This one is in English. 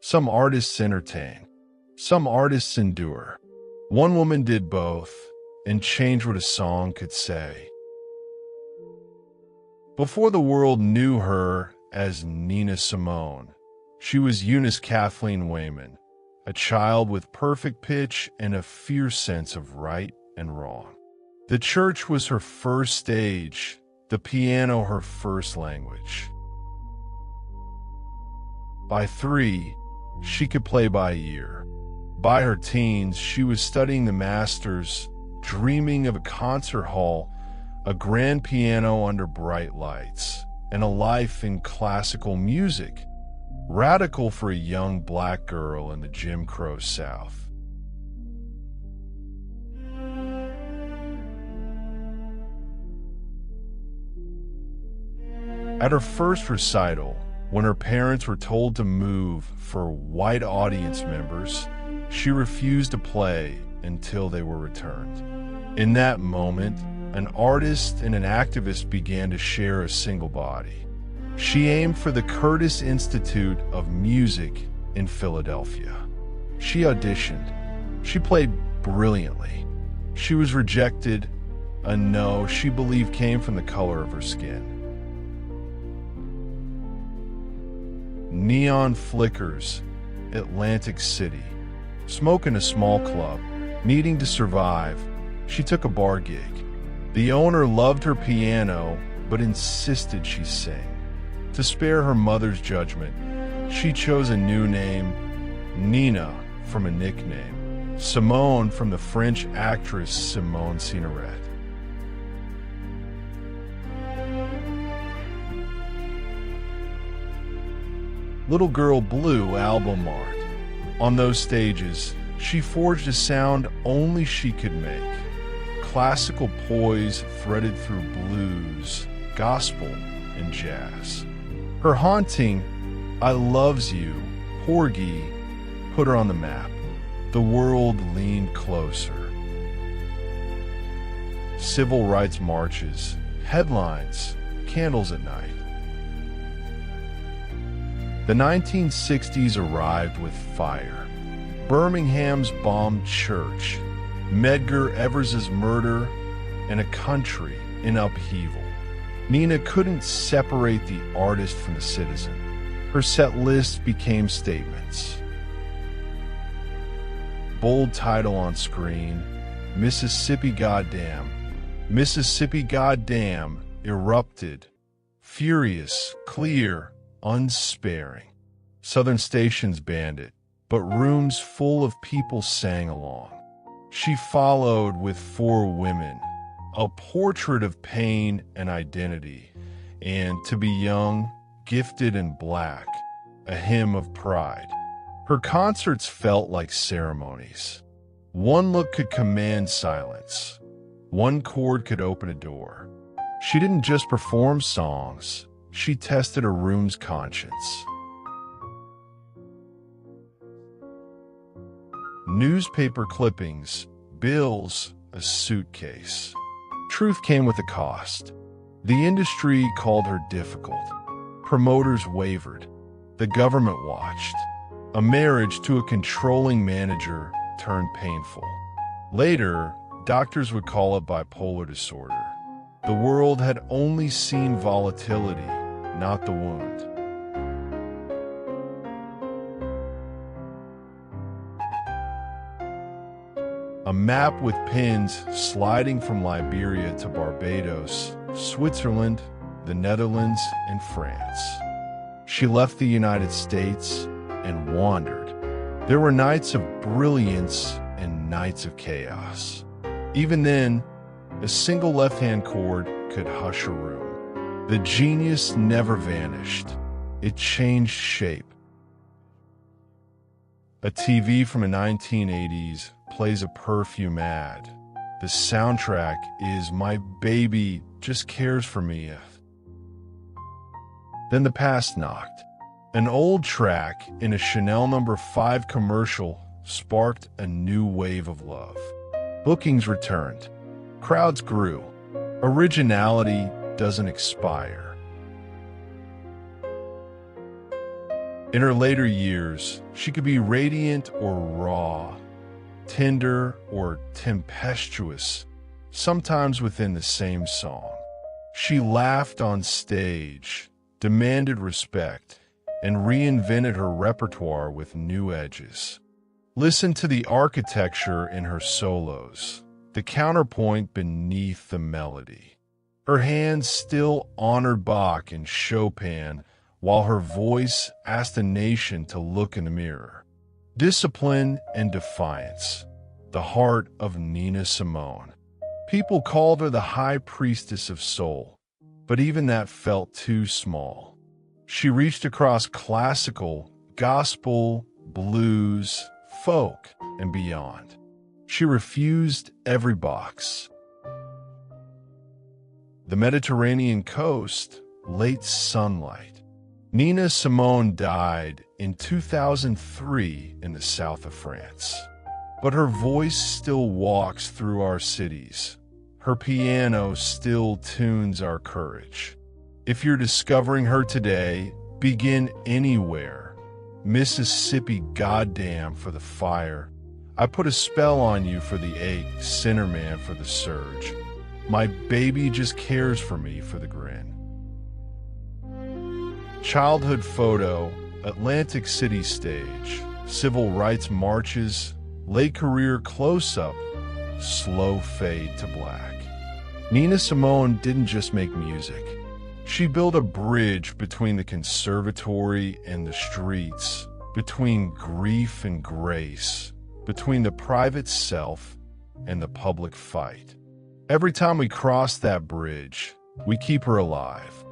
Some artists entertain. Some artists endure. One woman did both and changed what a song could say. Before the world knew her as Nina Simone, she was Eunice Kathleen Waymon, a child with perfect pitch and a fierce sense of right and wrong. The church was her first stage, the piano her first language. By 3, she could play by ear. By her teens, she was studying the masters, dreaming of a concert hall, a grand piano under bright lights, and a life in classical music, radical for a young black girl in the Jim Crow South. At her first recital, when her parents were told to move for white audience members, she refused to play until they were returned. In that moment, an artist and an activist began to share a single body. She aimed for the Curtis Institute of Music in Philadelphia. She auditioned. She played brilliantly. She was rejected. A no she believed came from the color of her skin. Neon flickers, Atlantic City. Smoke in a small club. Needing to survive, she took a bar gig. The owner loved her piano, but insisted she sing. To spare her mother's judgment, she chose a new name, Nina from a nickname, Simone from the French actress Simone Signoret. Little Girl Blue album art. On those stages, she forged a sound only she could make. Classical poise threaded through blues, gospel, and jazz. Her haunting, I Loves You, Porgy, put her on the map. The world leaned closer. Civil rights marches, headlines, candles at night. The 1960s arrived with fire. Birmingham's bombed church, Medgar Evers's murder, and a country in upheaval. Nina couldn't separate the artist from the citizen. Her set list became statements. Bold title on screen, Mississippi Goddam. Mississippi Goddam erupted, furious, clear, unsparing. Southern stations banned it, but rooms full of people sang along. She followed with 4 women, a portrait of pain and identity, and to be young, gifted and black, a hymn of pride. Her concerts felt like ceremonies. One look could command silence. One chord could open a door. She didn't just perform songs, she tested a room's conscience. Newspaper clippings, bills, a suitcase. Truth came with a cost. The industry called her difficult. Promoters wavered. The government watched. A marriage to a controlling manager turned painful. Later, doctors would call it bipolar disorder. The world had only seen volatility, not the wound. A map with pins sliding from Liberia to Barbados, Switzerland, the Netherlands, and France. She left the United States and wandered. There were nights of brilliance and nights of chaos. Even then, a single left-hand chord could hush a room. The genius never vanished. It changed shape. A TV from the 1980s plays a perfume ad. The soundtrack is My Baby Just Cares for Me. Then the past knocked. An old track in a Chanel No. 5 commercial sparked a new wave of love. Bookings returned. Crowds grew. Originality doesn't expire. In her later years, she could be radiant or raw, tender or tempestuous, sometimes within the same song. She laughed on stage, demanded respect, and reinvented her repertoire with new edges. Listen to the architecture in her solos, the counterpoint beneath the melody. Her hands still honored Bach and Chopin, while her voice asked a nation to look in the mirror. Discipline and defiance, the heart of Nina Simone. People called her the High Priestess of Soul, but even that felt too small. She reached across classical, gospel, blues, folk, and beyond. She refused every box. The Mediterranean coast, late sunlight. Nina Simone died in 2003 in the south of France. But her voice still walks through our cities. Her piano still tunes our courage. If you're discovering her today, begin anywhere. Mississippi, goddamn for the fire. I put a spell on you for the ache, Sinnerman for the surge. My baby just cares for me for the grin. Childhood photo, Atlantic City stage, civil rights marches, late career close-up, slow fade to black. Nina Simone didn't just make music. She built a bridge between the conservatory and the streets, between grief and grace, between the private self and the public fight. Every time we cross that bridge, we keep her alive.